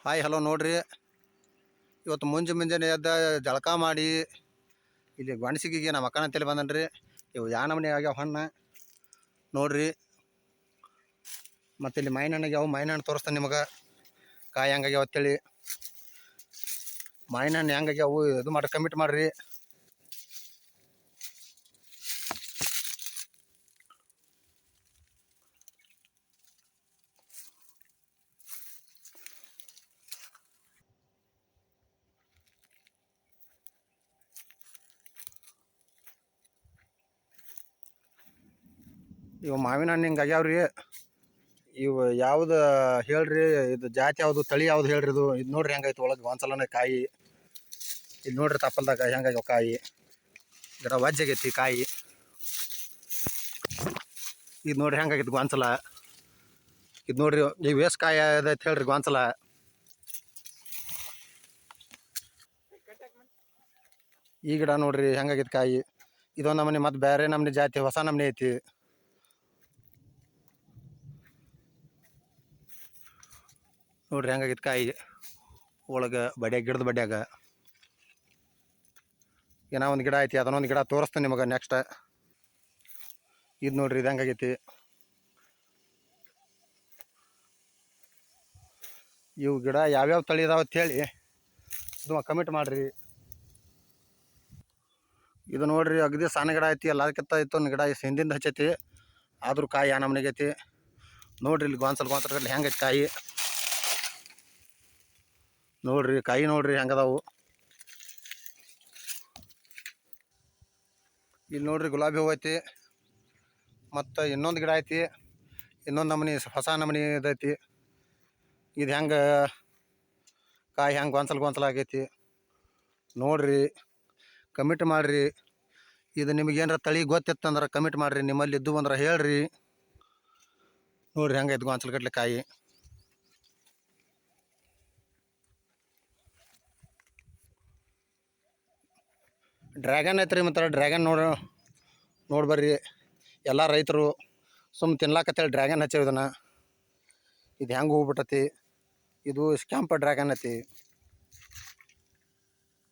Hi hello ನೋಡ್ರಿ. ಇವತ್ತು ಮುಂಜಾನೆ ಎದ್ದ ಜಳಕ ಮಾಡಿ ಇಲ್ಲಿ ಗಣಸಿಗೆ ನಮ್ಮ ಅಕ್ಕನ ಅಂತೇಳಿ ಬಂದನ್ರಿ. ಇವು ಯಾ ನಮನೆ ಆಗ್ಯಾವ ಹಣ್ಣು ನೋಡ್ರಿ. ಮತ್ತು ಇಲ್ಲಿ ಮಾವಿನ ಹಣ್ಣಿಗೆ ಮಾವಿನ ಹಣ್ಣು ತೋರಿಸ್ತಾನೆ ನಿಮಗೆ. ಕಾಯಿ ಹೆಂಗಾಗ್ಯಾವ ಅಂತೇಳಿ. ಮಾವಿನ ಹಣ್ಣು ಹೆಂಗಾಗ್ಯಾವು ಇದು ಮಾಡಿ ಕಮಿಟ್ ಮಾಡಿರಿ. ಇವು ಮಾವಿನ ಹಣ್ಣು ಹಿಂಗೆ ಆಗ್ಯಾವ್ರಿ. ಇವು ಯಾವ್ದು ಹೇಳ್ರಿ, ಇದು ಜಾತಿ ಯಾವುದು, ತಳಿ ಯಾವ್ದು ಹೇಳ್ರಿ. ಇದು ನೋಡ್ರಿ ಹೆಂಗೈತೆ ಒಳಗೆ ಒಂದ್ಸಲನೇ ಕಾಯಿ. ಇದು ನೋಡ್ರಿ ತಪ್ಪಲ್ದಾಗ ಹೆಂಗಾಗ್ಯಾವ ಕಾಯಿ. ಗಿಡ ವಜ್ಜಾಗೈತಿ ಕಾಯಿ. ಇದು ನೋಡ್ರಿ ಹೆಂಗಾಗೈತಿ ಗೊಂಚಲ. ಇದು ನೋಡ್ರಿ ಈ ವೇಸ್ಕಾಯಿ ಅದೈತೆ ಹೇಳ್ರಿ ಗೊಂಚಲ. ಈ ಗಿಡ ನೋಡ್ರಿ ಹೆಂಗಾಗೈತಿ ಕಾಯಿ. ಇದೊಂದು ನಮೂನಿ ಮತ್ತು ಬೇರೆ ನಮೂನಿ ಜಾತಿ ಹೊಸ ನಮೂನಿ ಐತಿ. ನೋಡ್ರಿ ಹೆಂಗಾಗೈತಿ ಕಾಯಿ ಒಳಗೆ ಬಡ್ಯಾಗ, ಗಿಡದ ಬಡ್ಯಾಗ ಏನೋ ಒಂದು ಗಿಡ ಐತಿ. ಅದನ್ನೊಂದು ಗಿಡ ತೋರಿಸ್ತೀನಿ ನಿಮಗೆ ನೆಕ್ಸ್ಟ್. ಇದು ನೋಡ್ರಿ ಇದು ಹೆಂಗಾಗೈತಿ. ಇವು ಗಿಡ ಯಾವ್ಯಾವ ತಳಿ ಇದಾವೆ ಅಂತೇಳಿ ಇದು ಕಮಿಟ್ ಮಾಡಿರಿ. ಇದು ನೋಡ್ರಿ ಅಗದಿ ಸಣ್ಣ ಗಿಡ ಐತಿ. ಎಲ್ಲದಕ್ಕಿಂತ ಇತ್ತು ಒಂದು ಗಿಡ ಹಿಂದಿಂದ ಹಚ್ಚೈತಿ. ಆದರೂ ಕಾಯಿ ಯಾ ನಮನೆಗೈತಿ ನೋಡ್ರಿ. ಇಲ್ಲಿ ಗೊಂಚಲ ಗಟ್ಟಲೆ ಹೆಂಗೈತಿ ಕಾಯಿ ನೋಡ್ರಿ. ಕಾಯಿ ನೋಡ್ರಿ ಹೆಂಗದಾವು. ಇಲ್ಲಿ ನೋಡ್ರಿ ಗುಲಾಬಿ ಹೂವು ಐತಿ. ಮತ್ತು ಇನ್ನೊಂದು ಗಿಡ ಐತಿ. ಇನ್ನೊಂದು ನಮೂನಿ ಹೊಸ ನಮೂನಿ ಇದೈತಿ. ಇದು ಹೆಂಗೆ ಕಾಯಿ ಹೆಂಗೆ ಗೊಂಚಲ ಆಗೈತಿ ನೋಡ್ರಿ. ಕಮಿಟ್ ಮಾಡಿರಿ. ಇದು ನಿಮಗೇನಾರ ತಳಿ ಗೊತ್ತಿತ್ತಂದ್ರೆ ಕಮಿಟ್ ಮಾಡಿರಿ. ನಿಮ್ಮಲ್ಲಿ ಇದ್ದು ಅಂದ್ರೆ ಹೇಳ್ರಿ. ನೋಡ್ರಿ ಹೆಂಗೈತಿ ಗೊಂಚಲ ಗಟ್ಟಲೆ ಕಾಯಿ. ಡ್ರ್ಯಾಗನ್ ಐತ್ರಿ. ಮತ್ತು ಡ್ರ್ಯಾಗನ್ ನೋಡ್ಬರ್ರಿ. ಎಲ್ಲ ರೈತರು ಸುಮ್ಮ ತಿನ್ಲಾಕತ್ತೇಳಿ ಡ್ರ್ಯಾಗನ್ ಹಚ್ಚೇವು ಇದನ್ನು. ಇದು ಹೆಂಗೆ ಹೂ ಬಿಟ್ಟತಿ. ಇದು ಸ್ಕ್ಯಾಂಪ ಡ್ರ್ಯಾಗನ್ ಐತಿ.